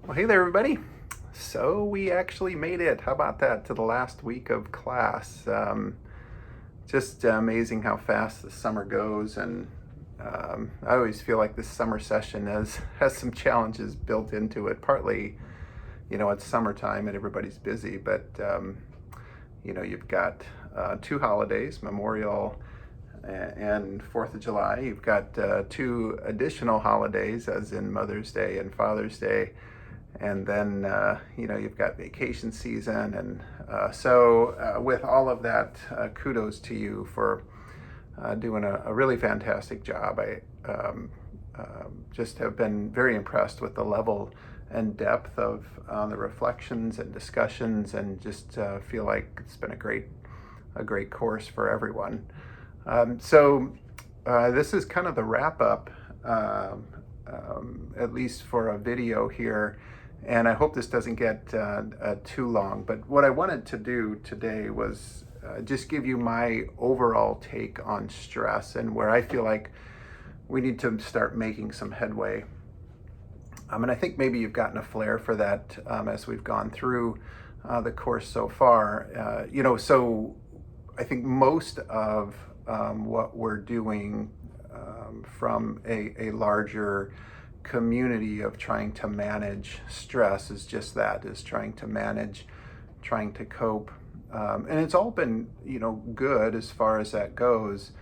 Well, hey there, everybody. So we actually made it. How about that? To the last week of class. Just amazing how fast the summer goes, and I always feel like this summer session has some challenges built into it. Partly, it's summertime and everybody's busy, but you've got two holidays, Memorial and 4th of July. You've got two additional holidays, as in Mother's Day and Father's Day. And then, you've got vacation season. And so with all of that, kudos to you for doing a really fantastic job. I just have been very impressed with the level and depth of the reflections and discussions, and just feel like it's been a great course for everyone. So this is kind of the wrap up, at least for a video here. And I hope this doesn't get too long. But what I wanted to do today was just give you my overall take on stress and where I feel like we need to start making some headway. And I think maybe you've gotten a flair for that as we've gone through the course so far. So I think most of what we're doing from a larger community of trying to manage stress is just that, is trying to manage, trying to cope. And it's all been, good as far as that goes.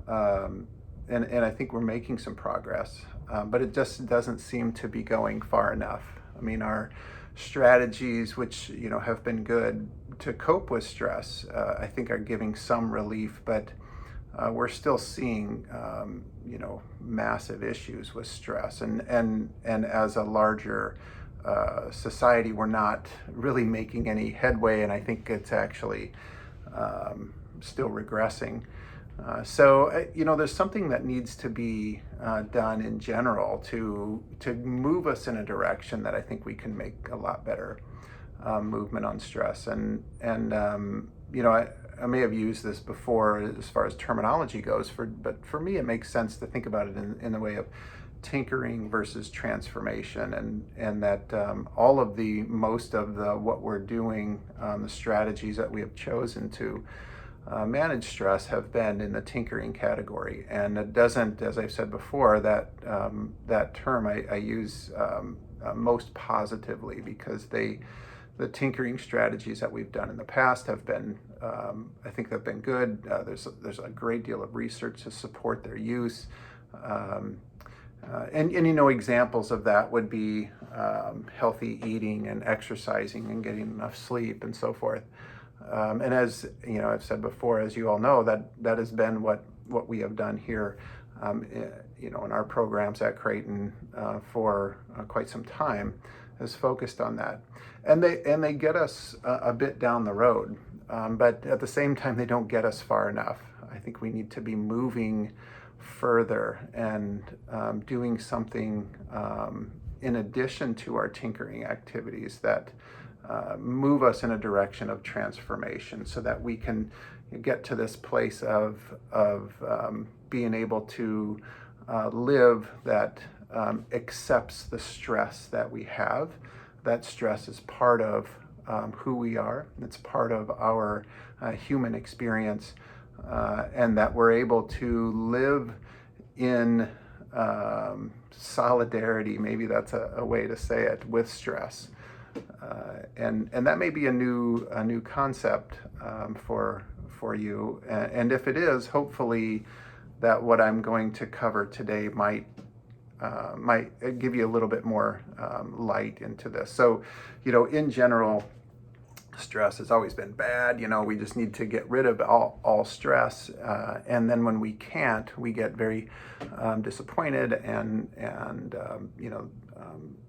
And I think we're making some progress, but it just doesn't seem to be going far enough. I mean, our strategies, which, have been good to cope with stress, I think are giving some relief, but we're still seeing, massive issues with stress, and as a larger society, we're not really making any headway, and I think it's actually still regressing. So there's something that needs to be done in general to move us in a direction that I think we can make a lot better movement on stress, and I may have used this before as far as terminology goes, but for me it makes sense to think about it in the way of tinkering versus transformation, and that all of most of what we're doing, the strategies that we have chosen to manage stress have been in the tinkering category. And it doesn't, as I've said before, that term I use most positively, because the tinkering strategies that we've done in the past have been, I think they've been good. There's a great deal of research to support their use. And examples of that would be healthy eating and exercising and getting enough sleep and so forth. And as I've said before, as you all know, that has been what we have done here, in our programs at Creighton for quite some time, has focused on that, and they get us a bit down the road, but at the same time they don't get us far enough. I think we need to be moving further and doing something in addition to our tinkering activities that move us in a direction of transformation, so that we can get to this place of being able to live that accepts the stress that we have. That stress is part of who we are. It's part of our human experience, and that we're able to live in solidarity, maybe that's a way to say it, with stress. And that may be a new concept for you. And if it is, hopefully that what I'm going to cover today might give you a little bit more light into this. So, in general, stress has always been bad. We just need to get rid of all stress, and then when we can't, we get very disappointed, and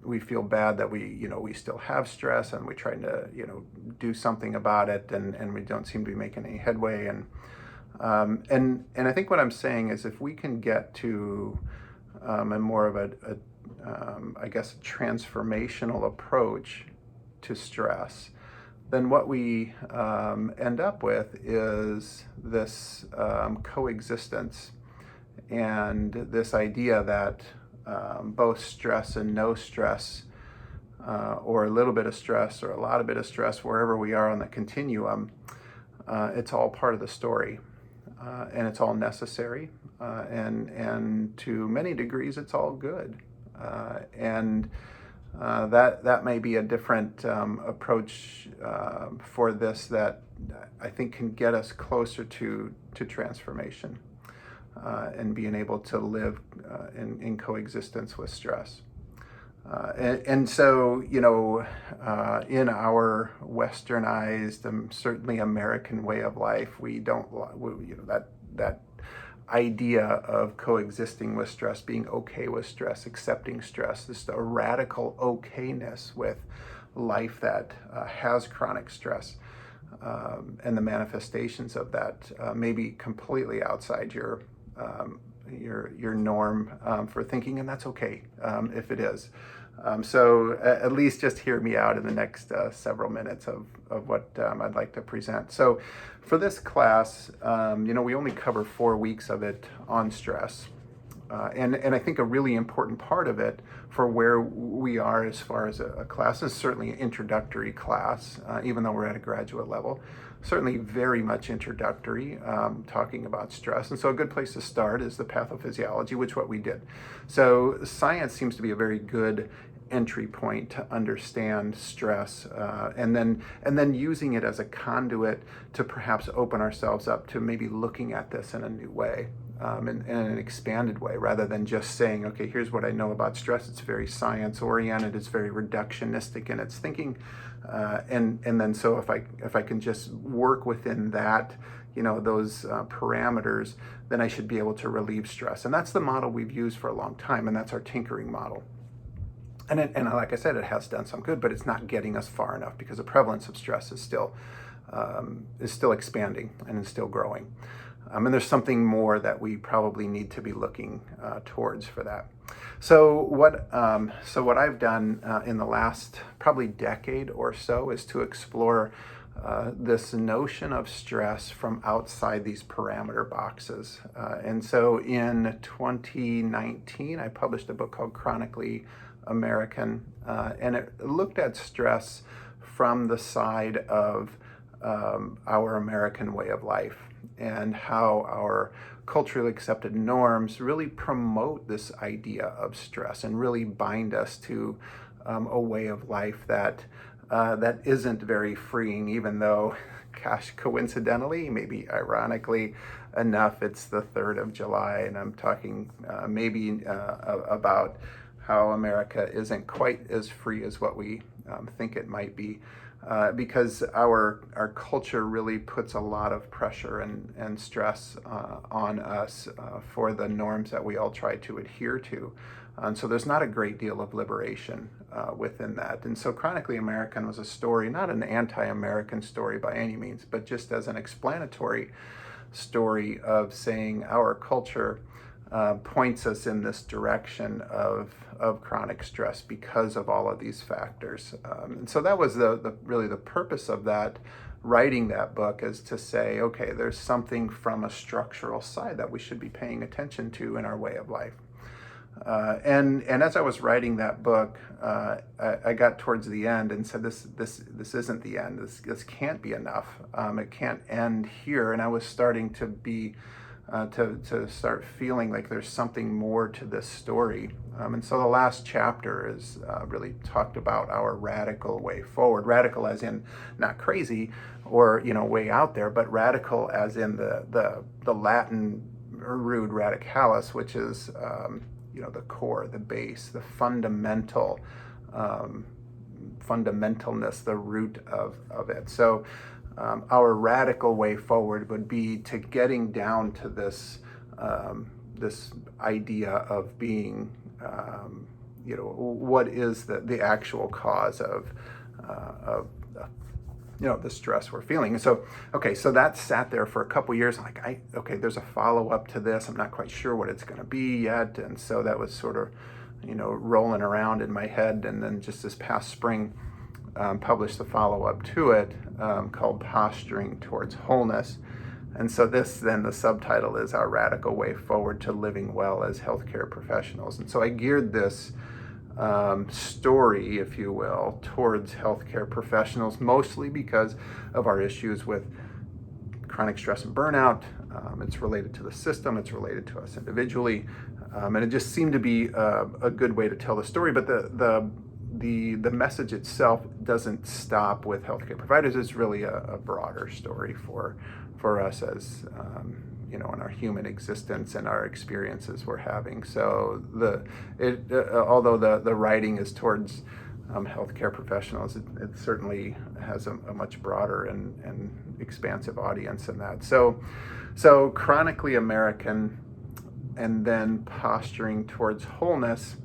we feel bad that we still have stress, and we're trying to do something about it, and we don't seem to be making any headway. And I think what I'm saying is, if we can get to a more of a transformational approach to stress, then what we end up with is this coexistence, and this idea that both stress and no stress or a little bit of stress or a lot of bit of stress, wherever we are on the continuum, it's all part of the story, and it's all necessary, and to many degrees, it's all good, and that may be a different approach for this that I think can get us closer to transformation, and being able to live in coexistence with stress. And so, in our westernized, certainly American way of life, we don't, that idea of coexisting with stress, being okay with stress, accepting stress, this a radical okayness with life that has chronic stress, and the manifestations of that may be completely outside your norm for thinking, and that's okay if it is. So at least just hear me out in the next several minutes of what I'd like to present. So for this class, we only cover 4 weeks of it on stress. And I think a really important part of it for where we are as far as a class is certainly an introductory class, even though we're at a graduate level. Certainly very much introductory, talking about stress. And so a good place to start is the pathophysiology, which what we did. So science seems to be a very good entry point to understand stress, and then using it as a conduit to perhaps open ourselves up to maybe looking at this in a new way, in an expanded way, rather than just saying, okay, here's what I know about stress. It's very science oriented, it's very reductionistic in its thinking, and then so if I can just work within that, those parameters, then I should be able to relieve stress. And that's the model we've used for a long time, and that's our tinkering model. And like I said, it has done some good, but it's not getting us far enough because the prevalence of stress is still expanding and is still growing. And there's something more that we probably need to be looking towards for that. So what I've done in the last probably decade or so is to explore this notion of stress from outside these parameter boxes. And so in 2019, I published a book called Chronically American, and it looked at stress from the side of our American way of life and how our culturally accepted norms really promote this idea of stress and really bind us to a way of life that isn't very freeing, even though, gosh, coincidentally, maybe ironically enough, it's the 3rd of July, and I'm talking maybe about how America isn't quite as free as what we think it might be, because our culture really puts a lot of pressure and stress on us for the norms that we all try to adhere to. And so there's not a great deal of liberation within that. And so Chronically American was a story, not an anti-American story by any means, but just as an explanatory story of saying our culture points us in this direction of chronic stress because of all of these factors. And so that was really the purpose of that, writing that book, is to say, okay, there's something from a structural side that we should be paying attention to in our way of life. And as I was writing that book, I got towards the end and said, this isn't the end. This can't be enough. It can't end here. And I was starting to be to start feeling like there's something more to this story. And so the last chapter is really talked about our radical way forward. Radical as in not crazy or way out there, but radical as in the Latin root radicalis, which is the core, the base, the fundamentalness, the root of it. So our radical way forward would be to getting down to this this idea of being, what is the actual cause of the stress we're feeling. And so, so that sat there for a couple years. I'm like, there's a follow-up to this. I'm not quite sure what it's going to be yet. And so that was sort of, rolling around in my head. And then just this past spring, published the follow-up to it called Posturing Towards Wholeness. And so the subtitle is Our Radical Way Forward to Living Well as Healthcare Professionals. And so I geared this story, if you will, towards healthcare professionals, mostly because of our issues with chronic stress and burnout. It's related to the system, it's related to us individually, and it just seemed to be a good way to tell the story. But the message itself doesn't stop with healthcare providers. It's really a broader story for us as in our human existence and our experiences we're having. So although the writing is towards healthcare professionals, it certainly has a much broader and expansive audience than that. So chronically American and then posturing towards wholeness,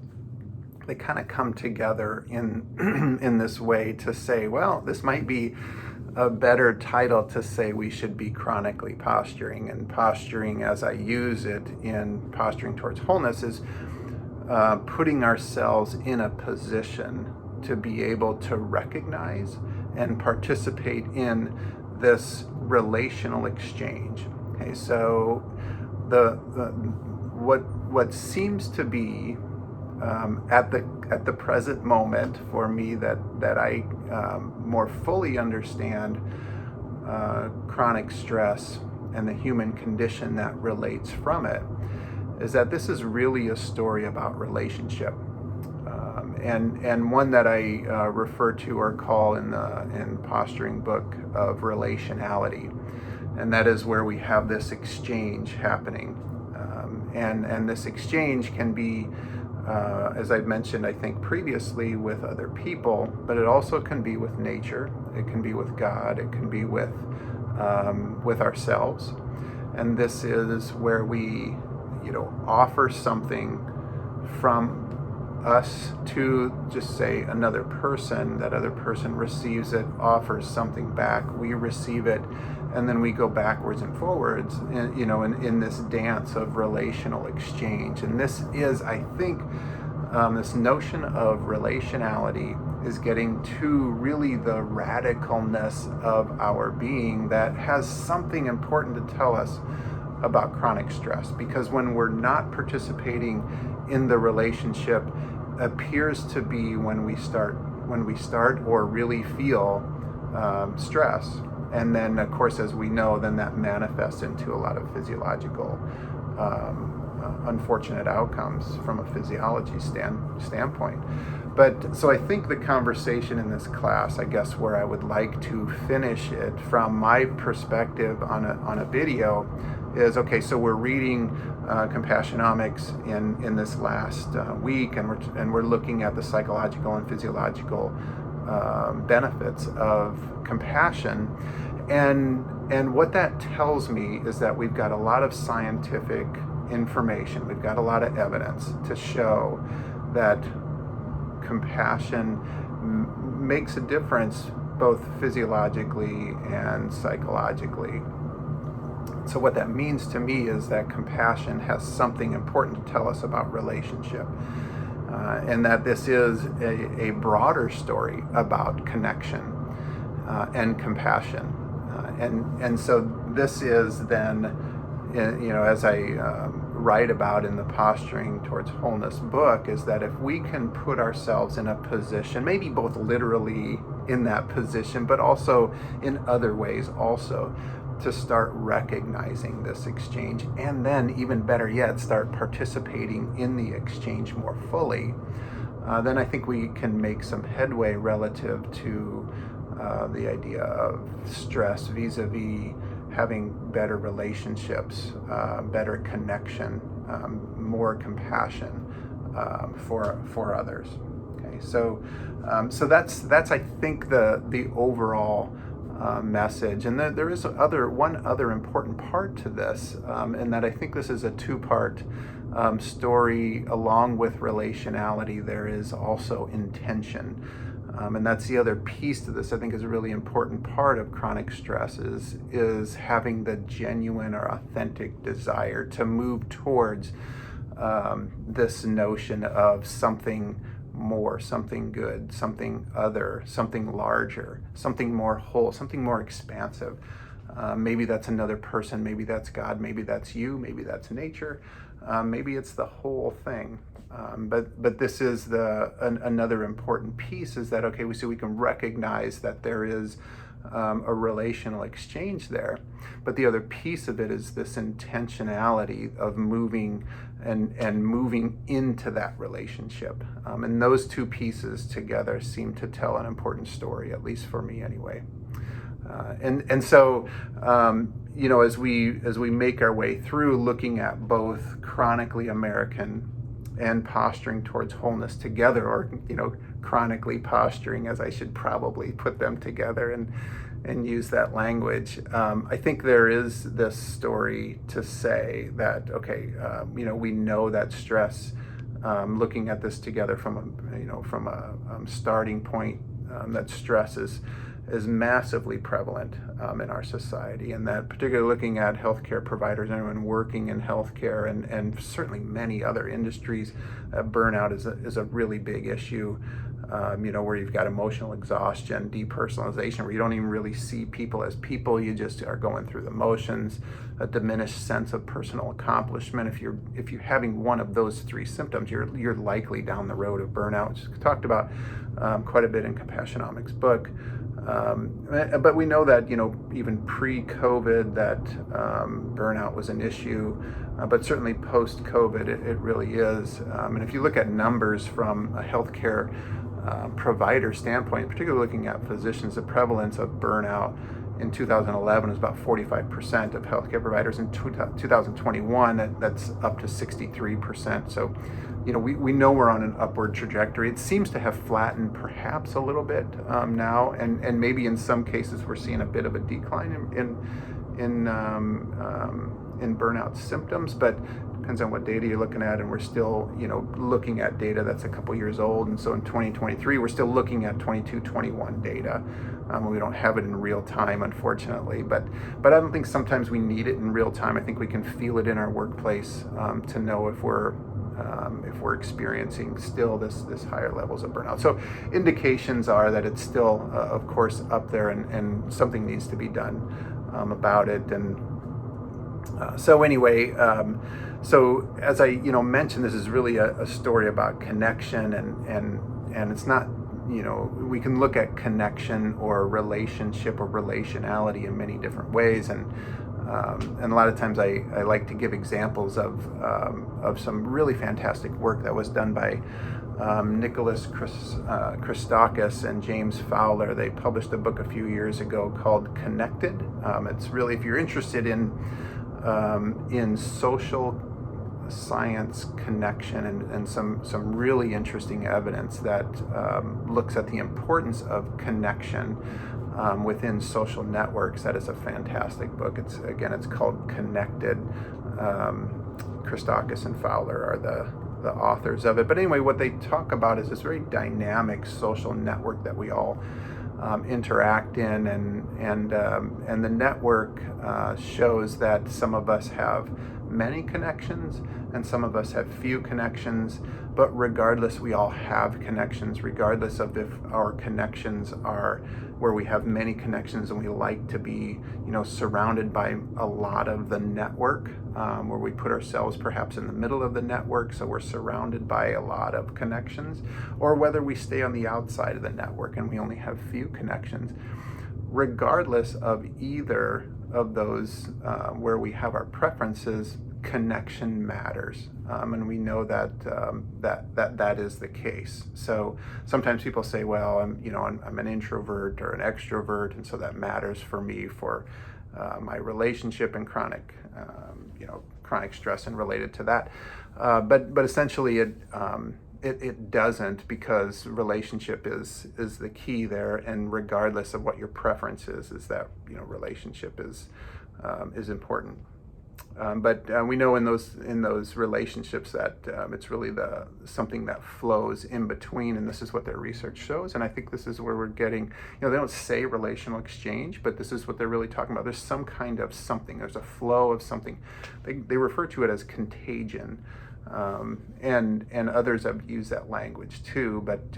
they kind of come together in this way to say, well, this might be a better title to say we should be chronically posturing. And posturing, as I use it in posturing towards wholeness, is putting ourselves in a position to be able to recognize and participate in this relational exchange. Okay, so what seems to be at the present moment for me that I more fully understand chronic stress and the human condition that relates from it, is that this is really a story about relationship, and one that I refer to or call in posturing book of relationality, and that is where we have this exchange happening, and this exchange can be, as I've mentioned, I think previously, with other people, but it also can be with nature, it can be with God, it can be with ourselves. And this is where we, offer something from us to, just say, another person. That other person receives it, offers something back, we receive it, and then we go backwards and forwards, in this dance of relational exchange. And this is, I think, this notion of relationality is getting to really the radicalness of our being that has something important to tell us about chronic stress. Because when we're not participating in the relationship, appears to be when we start or really feel stress. And then, of course, as we know, then that manifests into a lot of physiological unfortunate outcomes from a physiology standpoint. But so I think the conversation in this class, I guess, where I would like to finish it from my perspective on a video is, okay, so we're reading Compassionomics in this last week, and we're looking at the psychological and physiological benefits of compassion, and what that tells me is that we've got a lot of scientific information, we've got a lot of evidence to show that compassion makes a difference both physiologically and psychologically. So what that means to me is that compassion has something important to tell us about relationship, and that this is a broader story about connection and compassion. And so this is then, as I write about in the Posturing Towards Wholeness book, is that if we can put ourselves in a position, maybe both literally in that position, but also in other ways also, to start recognizing this exchange, and then even better yet, start participating in the exchange more fully, then I think we can make some headway relative to the idea of stress vis-a-vis having better relationships, better connection, more compassion for others. Okay, so that's I think the overall message. And there is one other important part to this, and that I think this is a two-part story. Along with relationality, there is also intention. And that's the other piece to this, I think, is a really important part of chronic stress is having the genuine or authentic desire to move towards this notion of something more, something good, something other, something larger, something more whole, something more expansive. Maybe that's another person, maybe that's God, maybe that's you, maybe that's nature, maybe it's the whole thing. But this is another important piece is that, okay, we can recognize that there is a relational exchange there. But the other piece of it is this intentionality of moving and moving into that relationship. And those two pieces together seem to tell an important story, at least for me anyway. So as we make our way through looking at both chronically American and posturing towards wholeness together, or chronically posturing, as I should probably put them together and use that language. I think there is this story to say that, okay, we know that stress, looking at this together from a starting point, that stress is massively prevalent in our society, and that particularly looking at healthcare providers, anyone working in healthcare, and certainly many other industries, burnout is a really big issue. Where you've got emotional exhaustion, depersonalization, where you don't even really see people as people, you just are going through the motions, a diminished sense of personal accomplishment. If you're having one of those three symptoms, you're likely down the road of burnout, which is talked about quite a bit in Compassionomics' book. But we know that, even pre-COVID, that burnout was an issue, but certainly post-COVID, it really is. And if you look at numbers from a healthcare provider standpoint, particularly looking at physicians, the prevalence of burnout in 2011 was about 45% of healthcare providers. In 2021, that's up to 63%. So, we know we're on an upward trajectory. It seems to have flattened perhaps a little bit now, and maybe in some cases we're seeing a bit of a decline in burnout symptoms, but depends on what data you're looking at, and we're still looking at data that's a couple years old, and so in 2023 we're still looking at 22-21 data. We don't have it in real time, unfortunately, but I don't think sometimes we need it in real time. I think we can feel it in our workplace to know if we're experiencing still this higher levels of burnout. So indications are that it's still of course up there, and something needs to be done about it. And so anyway, so as I mentioned, this is really a story about connection, and it's not, we can look at connection or relationship or relationality in many different ways, and a lot of times I like to give examples of some really fantastic work that was done by Nicholas Christakis and James Fowler. They published a book a few years ago called Connected. It's really, if you're interested in social science connection and some really interesting evidence that looks at the importance of connection within social networks. That is a fantastic book. It's called Connected. Christakis and Fowler are the authors of it. But anyway, what they talk about is this very dynamic social network that we all interact in, and the network shows that some of us have many connections and some of us have few connections, but regardless, we all have connections, regardless of if our connections are where we have many connections and we like to be, surrounded by a lot of the network, where we put ourselves perhaps in the middle of the network, so we're surrounded by a lot of connections, or whether we stay on the outside of the network and we only have few connections. Regardless of either of those, where we have our preferences, connection matters, and we know that that is the case. So sometimes people say, well, I'm an introvert or an extrovert, and so that matters for me for my relationship and chronic stress and related to that. But essentially it doesn't, because relationship is the key there, and regardless of what your preference is that relationship is important. But we know in those relationships that it's really something that flows in between, and this is what their research shows. And I think this is where we're getting, they don't say relational exchange, but this is what they're really talking about. There's some kind of something. There's a flow of something. They refer to it as contagion, and others have used that language too. But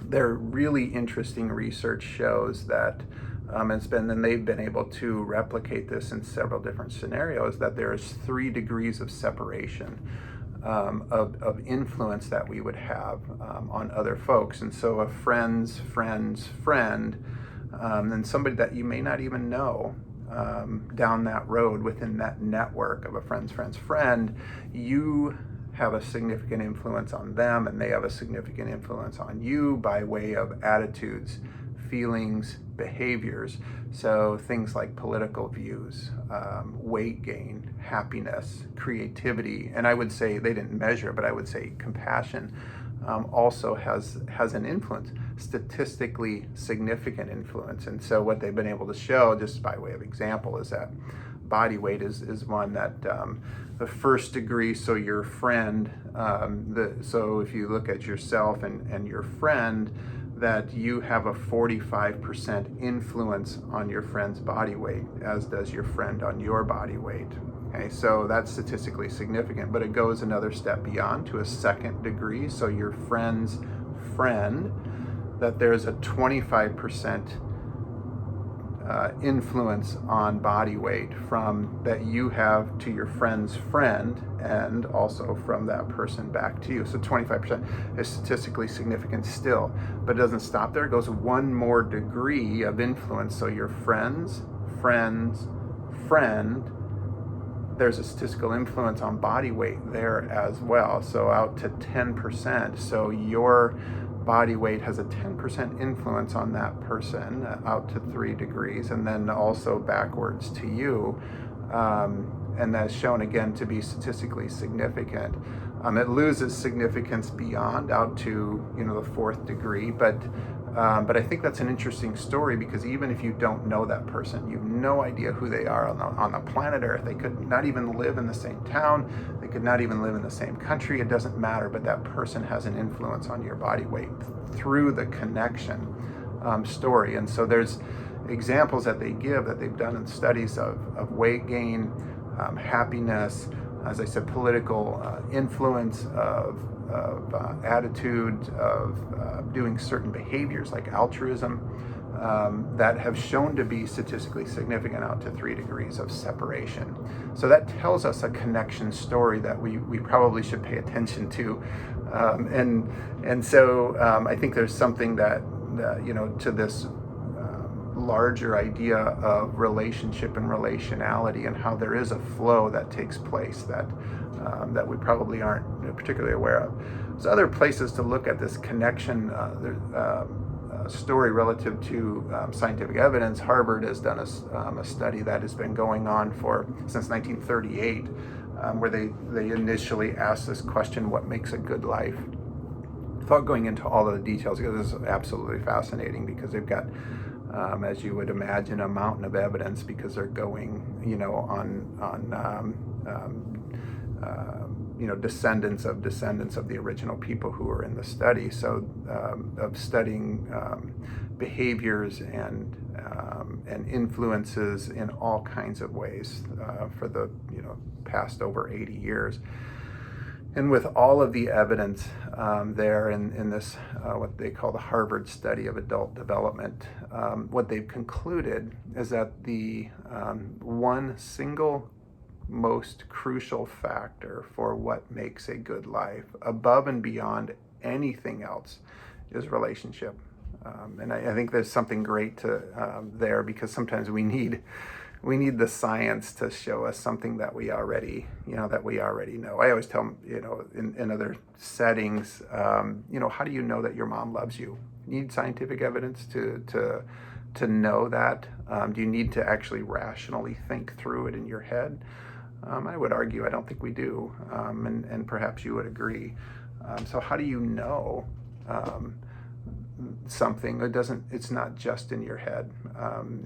their really interesting research shows that. And they've been able to replicate this in several different scenarios, that there is 3 degrees of separation of influence that we would have on other folks. And so a friend's friend's friend, and somebody that you may not even know, down that road within that network of a friend's friend's friend, you have a significant influence on them, and they have a significant influence on you by way of attitudes, feelings, behaviors. So things like political views, weight gain, happiness, creativity, and I would say they didn't measure, but I would say compassion also has an influence, statistically significant influence. And so what they've been able to show, just by way of example, is that body weight is one that the first degree, so your friend, so if you look at yourself and your friend, that you have a 45% influence on your friend's body weight, as does your friend on your body weight. Okay, so that's statistically significant, but it goes another step beyond to a second degree. So your friend's friend, that there's a 25% influence on body weight from that you have to your friend's friend, and also from that person back to you. So 25% is statistically significant still, but it doesn't stop there. It goes one more degree of influence. So your friend's friend's friend, there's a statistical influence on body weight there as well. So out to 10%. So your body weight has a 10% influence on that person, out to 3 degrees, and then also backwards to you. And that's shown again to be statistically significant. It loses significance beyond out to the 4th degree, but I think that's an interesting story, because even if you don't know that person, you have no idea who they are on the planet Earth. They could not even live in the same town. They could not even live in the same country. It doesn't matter, but that person has an influence on your body weight through the connection story. And so there's examples that they give, that they've done in studies of weight gain, happiness, as I said, political influence, of attitude, of doing certain behaviors like altruism, that have shown to be statistically significant out to 3 degrees of separation. So that tells us a connection story that we probably should pay attention to. And so I think there's something that, to this larger idea of relationship and relationality, and how there is a flow that takes place that we probably aren't particularly aware of. There's other places to look at this connection story relative to scientific evidence. Harvard has done a study that has been going on since 1938, where they initially asked this question: what makes a good life? Without going into all of the details, because this is absolutely fascinating, because they've got, as you would imagine, a mountain of evidence, because they're going, on descendants of the original people who were in the study. So of studying behaviors and influences in all kinds of ways for the past over 80 years. And with all of the evidence there in this, what they call the Harvard study of adult development, what they've concluded is that the one single most crucial factor for what makes a good life, above and beyond anything else, is relationship. And I think there's something great to there, because sometimes we need the science to show us something that we already know. I always tell them, in other settings, how do you know that your mom loves you? You need scientific evidence to know that. Do you need to actually rationally think through it in your head? I would argue I don't think we do, and perhaps you would agree. So how do you know something? It's not just in your head.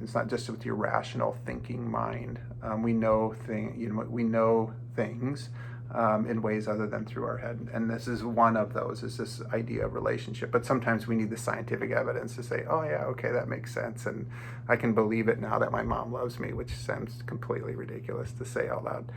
It's not just with your rational thinking mind. We know things in ways other than through our head, and this is one of those. Is this idea of relationship? But sometimes we need the scientific evidence to say, oh yeah, okay, that makes sense, and I can believe it now that my mom loves me, which sounds completely ridiculous to say out loud.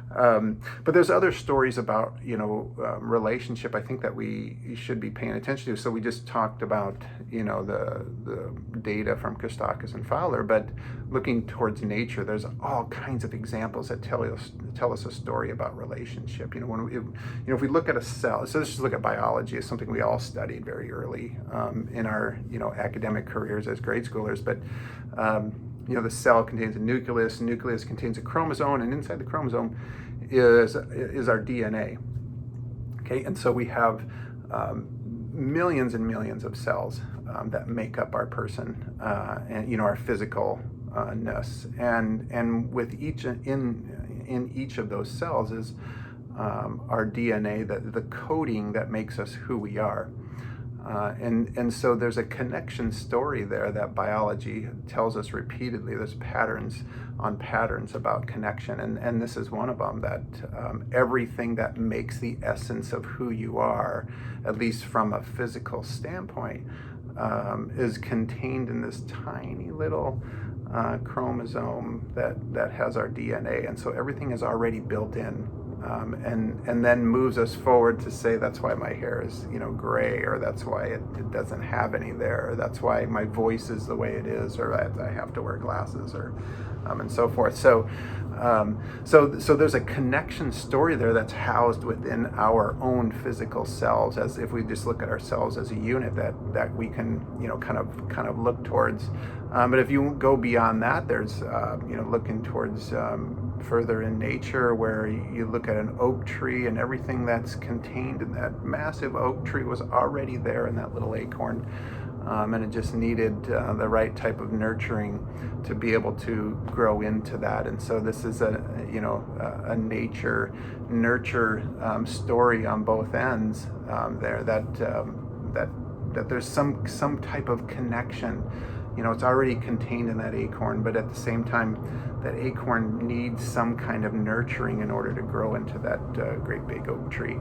But there's other stories about, relationship, I think, that we should be paying attention to. So we just talked about, the data from Christakis and Fowler, but looking towards nature, there's all kinds of examples that tell us a story about relationship. If we look at a cell, so let's just look at biology. It's something we all studied very early in our, academic careers as grade schoolers. But the cell contains a nucleus. The nucleus contains a chromosome, and inside the chromosome is our DNA. Okay, and so we have millions and millions of cells that make up our person, and our physicalness. And with each in each of those cells is our DNA, the coding that makes us who we are. And so there's a connection story there that biology tells us repeatedly. There's patterns on patterns about connection, and this is one of them, that everything that makes the essence of who you are, at least from a physical standpoint, is contained in this tiny little chromosome that has our DNA. And so everything is already built in. And then moves us forward to say, that's why my hair is gray, or that's why it doesn't have any there, or that's why my voice is the way it is, or I have to wear glasses, or and so forth. So there's a connection story there that's housed within our own physical selves, as if we just look at ourselves as a unit that we can kind of look towards. But if you go beyond that, there's looking towards further in nature, where you look at an oak tree, and everything that's contained in that massive oak tree was already there in that little acorn, and it just needed the right type of nurturing to be able to grow into that. And so this is a nature nurture story on both ends there, that there's some type of connection. It's already contained in that acorn, but at the same time, that acorn needs some kind of nurturing in order to grow into that great big oak tree.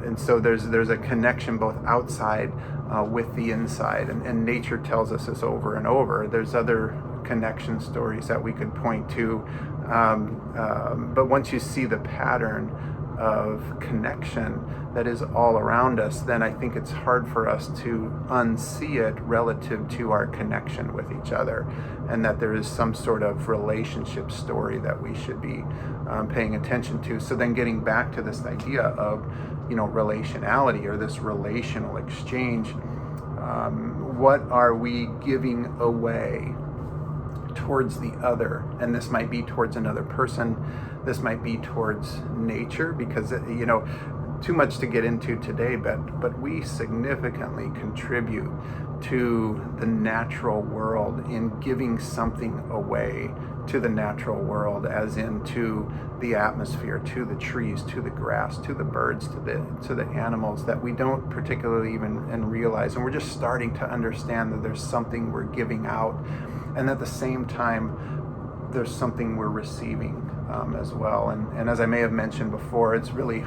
And so there's a connection both outside with the inside, and nature tells us this over and over. There's other connection stories that we could point to, but once you see the pattern of connection that is all around us, then I think it's hard for us to unsee it relative to our connection with each other, and that there is some sort of relationship story that we should be paying attention to. So then getting back to this idea of relationality, or this relational exchange, what are we giving away towards the other? And this might be towards another person, this might be towards nature, because too much to get into today, but we significantly contribute to the natural world in giving something away to the natural world, as in to the atmosphere, to the trees, to the grass, to the birds, to the animals, that we don't particularly even realize. And we're just starting to understand that there's something we're giving out, and at the same time there's something we're receiving as well. And as I may have mentioned before, it's really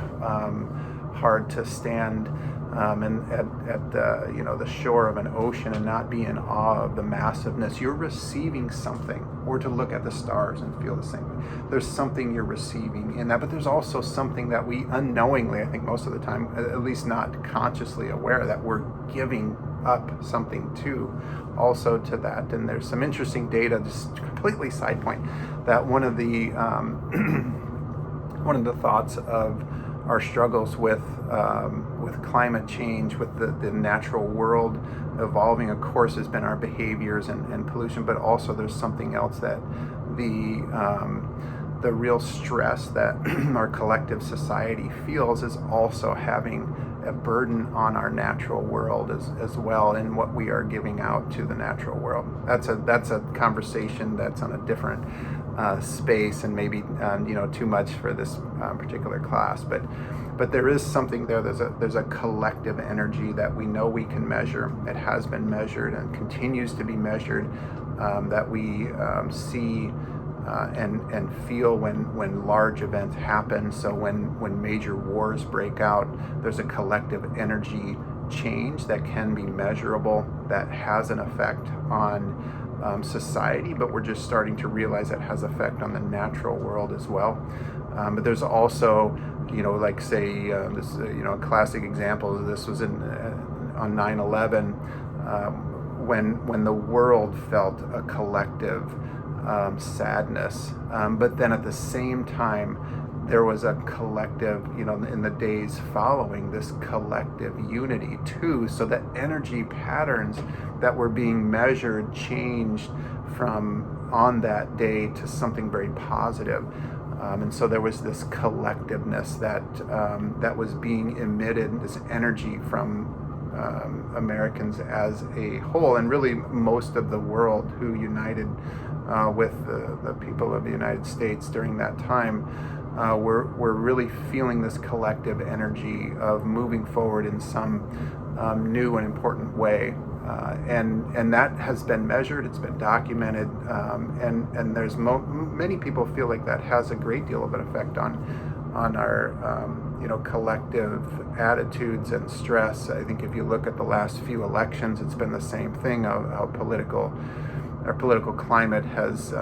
hard to stand at the shore of an ocean and not be in awe of the massiveness. You're receiving something, or to look at the stars and feel the same. There's something you're receiving in that, but there's also something that we unknowingly, I think most of the time, at least not consciously aware, that we're giving up something also to that. And there's some interesting data, just completely side point, that one of the thoughts of our struggles with climate change, with the natural world evolving, of course, has been our behaviors and pollution, but also there's something else, that the real stress that our collective society feels is also having a burden on our natural world as well, in what we are giving out to the natural world. That's a conversation that's on a different space, and maybe too much for this particular class, but there is something there. There's a collective energy that we know we can measure. It has been measured and continues to be measured, that we see and feel when large events happen. So when major wars break out, there's a collective energy change that can be measurable, that has an effect on society, but we're just starting to realize it has effect on the natural world as well. But there's also, like say, this, a classic example of this was on 9/11, when the world felt a collective sadness, but then at the same time there was a collective, in the days following, this collective unity too. So the energy patterns that were being measured changed from on that day to something very positive. And so there was this collectiveness that was being emitted, this energy from Americans as a whole, and really most of the world who united with the people of the United States during that time. We're really feeling this collective energy of moving forward in some new and important way. And that has been measured, it's been documented, and there's many people feel like that has a great deal of an effect on our collective attitudes and stress. I think if you look at the last few elections, it's been the same thing. How our political climate has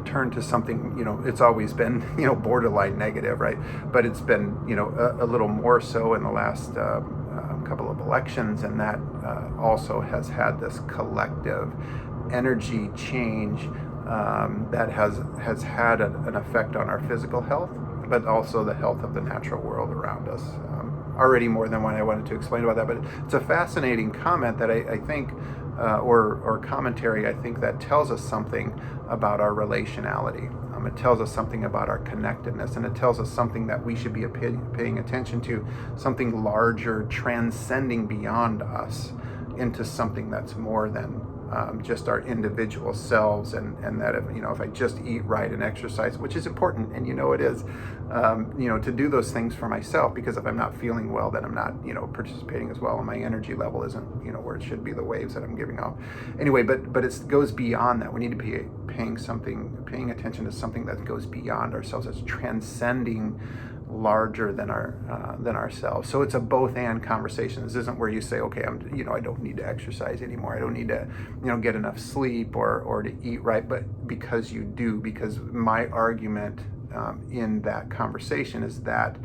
turned to something, it's always been, borderline negative, right? But it's been, a little more so in the last couple of elections, and that also has had this collective energy change that has had an effect on our physical health, but also the health of the natural world around us. Already more than what I wanted to explain about that, but it's a fascinating comment that I think, or commentary, I think, that tells us something about our relationality. It tells us something about our connectedness, and it tells us something that we should be paying attention to, something larger, transcending beyond us into something that's more than just our individual selves, and that if I just eat right and exercise, which is important, and it is, to do those things for myself, because if I'm not feeling well, then I'm not participating as well, and my energy level isn't where it should be, the waves that I'm giving off. Anyway, but it goes beyond that. We need to be paying attention to something that goes beyond ourselves. It's transcending larger than ourselves. So it's a both and conversation. This isn't where you say, okay, I don't need to exercise anymore. I don't need to, get enough sleep or to eat right. But because you do, because my argument in that conversation is that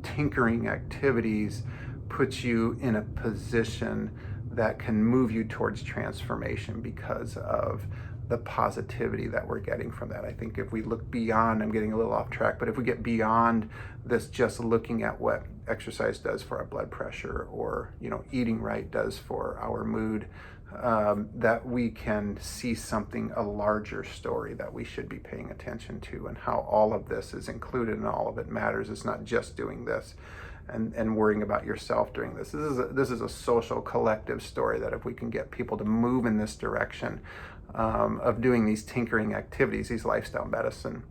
tinkering activities puts you in a position that can move you towards transformation because of the positivity that we're getting from that. I think if we look beyond, I'm getting a little off track, but if we get beyond this, just looking at what exercise does for our blood pressure, or eating right does for our mood, that we can see something, a larger story that we should be paying attention to, and how all of this is included and all of it matters. It's not just doing this and worrying about yourself during this. This is a social collective story that if we can get people to move in this direction of doing these tinkering activities, these lifestyle medicine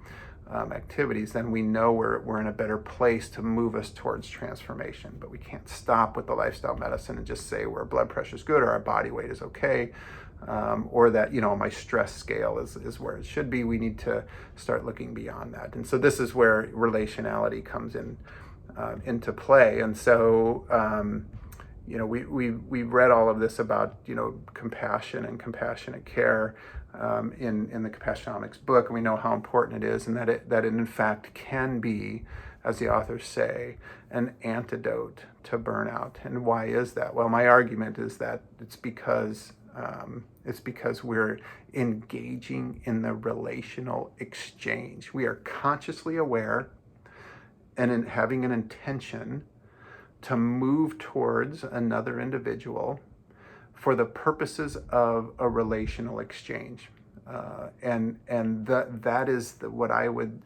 activities, then we know we're in a better place to move us towards transformation. But we can't stop with the lifestyle medicine and just say our blood pressure is good, or our body weight is okay, or that my stress scale is where it should be. We need to start looking beyond that. And so this is where relationality comes into play. And so we read all of this about compassion and compassionate care in the Compassionomics book, and we know how important it is, and that it in fact can be, as the authors say, an antidote to burnout. And why is that? Well, my argument is that it's because we're engaging in the relational exchange. We are consciously aware and in having an intention to move towards another individual for the purposes of a relational exchange. And that is what I would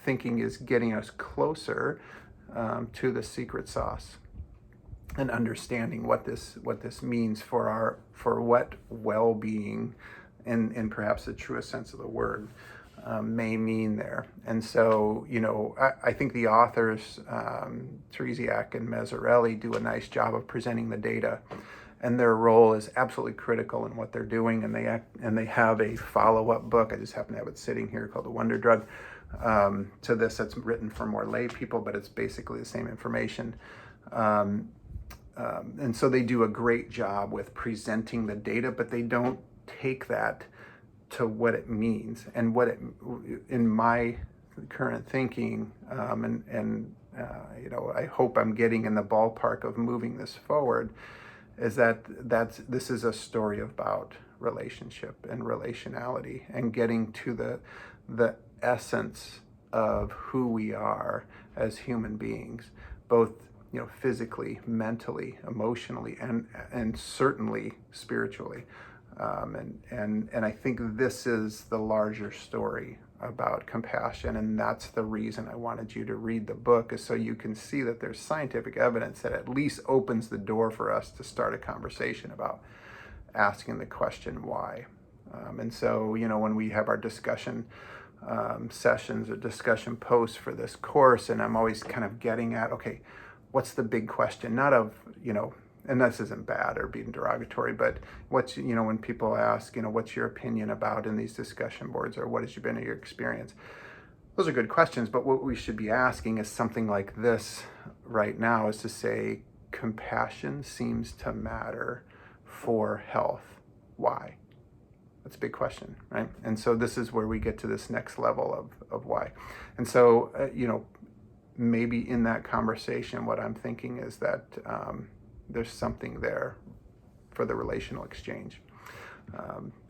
thinking is getting us closer to the secret sauce, and understanding what this means for what well-being, in perhaps the truest sense of the word, may mean there. And so, I think the authors, Teresiak and Mazzarelli, do a nice job of presenting the data, and their role is absolutely critical in what they're doing. And they have a follow-up book. I just happen to have it sitting here, called The Wonder Drug, to this, that's written for more lay people, but it's basically the same information. And so they do a great job with presenting the data, but they don't take that to what it means. And what it, in my current thinking, I hope I'm getting in the ballpark of moving this forward, is that this is a story about relationship and relationality and getting to the essence of who we are as human beings, both physically, mentally, emotionally, and certainly spiritually. And I think this is the larger story about compassion, and that's the reason I wanted you to read the book, is so you can see that there's scientific evidence that at least opens the door for us to start a conversation about asking the question why. And so, when we have our discussion sessions or discussion posts for this course, and I'm always kind of getting at, okay, what's the big question? Not of, and this isn't bad or being derogatory, but what's, when people ask, what's your opinion about in these discussion boards, or what has been your experience? Those are good questions, but what we should be asking is something like this right now, is to say, compassion seems to matter for health. Why? That's a big question, right? And so this is where we get to this next level of why. And so, maybe in that conversation, what I'm thinking is that there's something there for the relational exchange.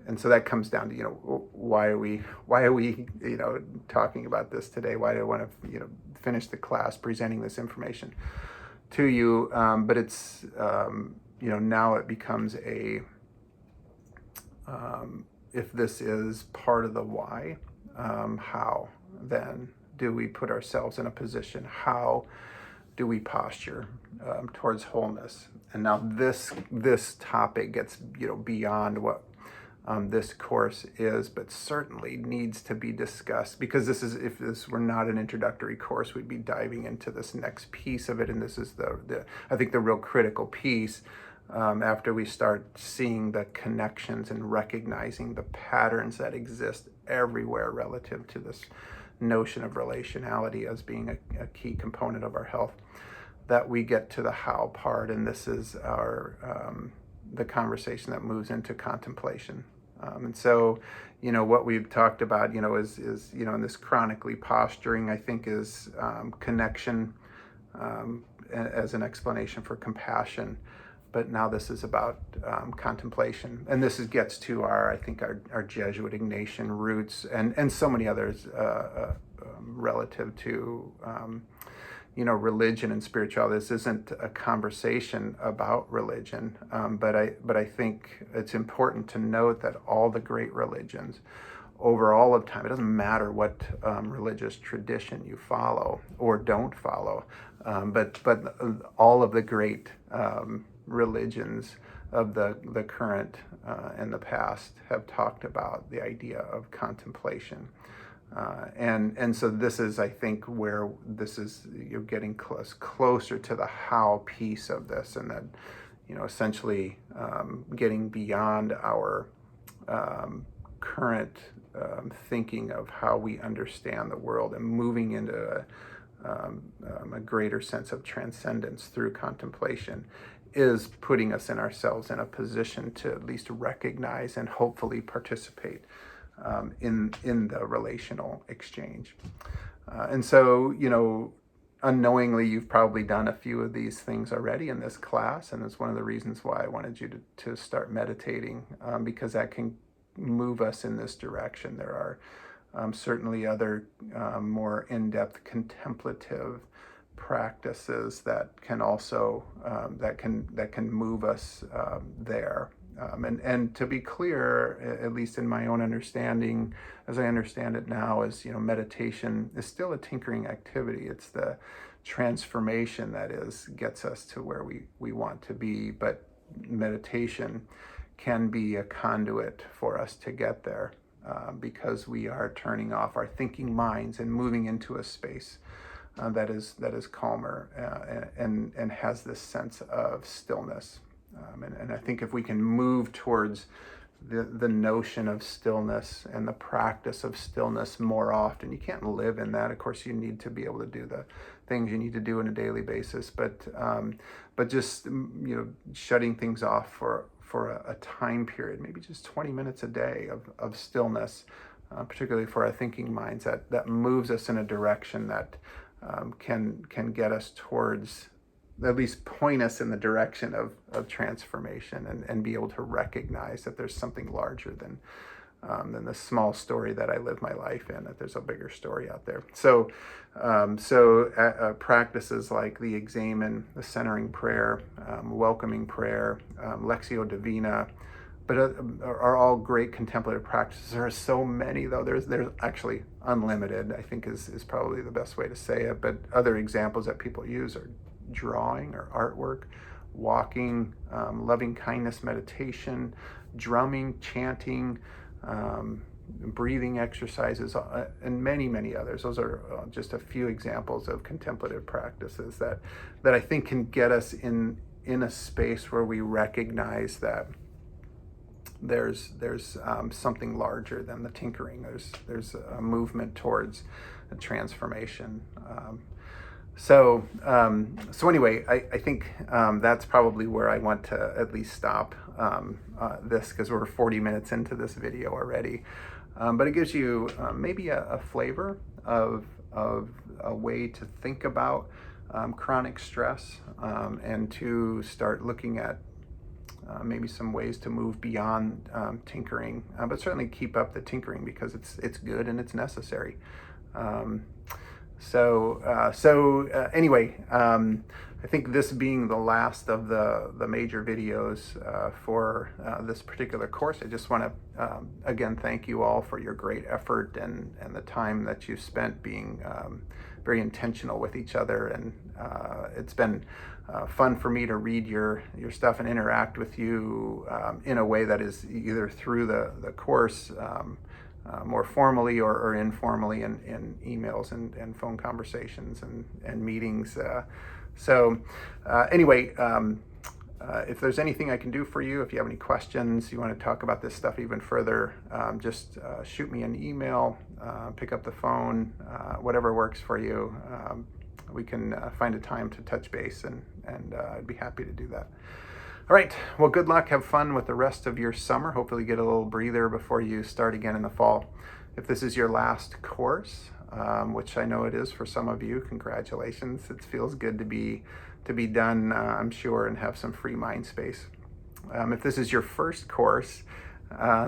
And so that comes down to, why are we talking about this today? Why do I want to, finish the class presenting this information to you? But it's, now it becomes if this is part of the why, how then do we put ourselves in a position? How do we posture towards wholeness? And now this topic gets beyond what this course is, but certainly needs to be discussed, because this is, if this were not an introductory course, we'd be diving into this next piece of it, and this is the I think the real critical piece. After we start seeing the connections and recognizing the patterns that exist everywhere relative to this notion of relationality as being a key component of our health, that we get to the how part, and this is our the conversation that moves into contemplation. And so, what we've talked about, is in this chronically posturing, I think, is connection as an explanation for compassion. But now this is about contemplation, and this gets to our Jesuit Ignatian roots, and so many others relative to religion and spirituality. This isn't a conversation about religion, but I think it's important to note that all the great religions, over all of time, it doesn't matter what religious tradition you follow or don't follow, but all of the great religions of the current and the past have talked about the idea of contemplation. And so this is, I think, where this is, you're getting closer to the how piece of this, and that, essentially getting beyond our current thinking of how we understand the world, and moving into a greater sense of transcendence through contemplation, is putting us in ourselves in a position to at least recognize and hopefully participate in the relational exchange. And so, unknowingly, you've probably done a few of these things already in this class, and it's one of the reasons why I wanted you to start meditating, because that can move us in this direction. There are certainly other more in-depth contemplative practices that can also that can move us there. And to be clear, at least in my own understanding, as I understand it now, is meditation is still a tinkering activity. It's the transformation that gets us to where we want to be. But meditation can be a conduit for us to get there, because we are turning off our thinking minds and moving into a space that is calmer and has this sense of stillness. And I think if we can move towards the notion of stillness and the practice of stillness more often, you can't live in that. Of course, you need to be able to do the things you need to do on a daily basis, but just shutting things off for a time period, maybe just 20 minutes a day of stillness, particularly for our thinking minds, that moves us in a direction that can get us towards, at least point us in the direction of transformation, and be able to recognize that there's something larger than the small story that I live my life in, that there's a bigger story out there. So practices like the examen, the centering prayer, welcoming prayer, Lectio Divina, but are all great contemplative practices. There are so many, though. There's actually unlimited, I think is probably the best way to say it. But other examples that people use are drawing or artwork, walking, loving kindness meditation, drumming, chanting, breathing exercises, and many others. Those are just a few examples of contemplative practices that I think can get us in a space where we recognize that there's something larger than the tinkering. There's a movement towards a transformation. So anyway, I think that's probably where I want to at least stop this, because we're 40 minutes into this video already. But it gives you maybe a flavor of a way to think about chronic stress, and to start looking at maybe some ways to move beyond tinkering, but certainly keep up the tinkering, because it's good and it's necessary. Anyway, I think this being the last of the major videos for this particular course, I just want to again thank you all for your great effort and the time that you spent being very intentional with each other. And it's been fun for me to read your stuff and interact with you in a way that is either through the course, more formally or informally in emails and phone conversations and meetings. Anyway, if there's anything I can do for you, if you have any questions, you want to talk about this stuff even further, just shoot me an email, pick up the phone, whatever works for you. We can find a time to touch base, and I'd be happy to do that. All right, well, good luck. Have fun with the rest of your summer. Hopefully get a little breather before you start again in the fall. If this is your last course, which I know it is for some of you, congratulations. It feels good to be done, I'm sure, and have some free mind space. If this is your first course,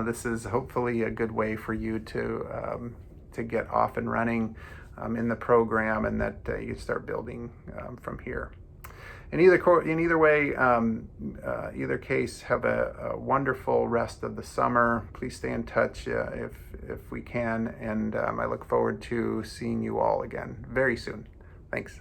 this is hopefully a good way for you to get off and running in the program, and that you start building from here. In either way, either case, have a wonderful rest of the summer. Please stay in touch if we can, and I look forward to seeing you all again very soon. Thanks.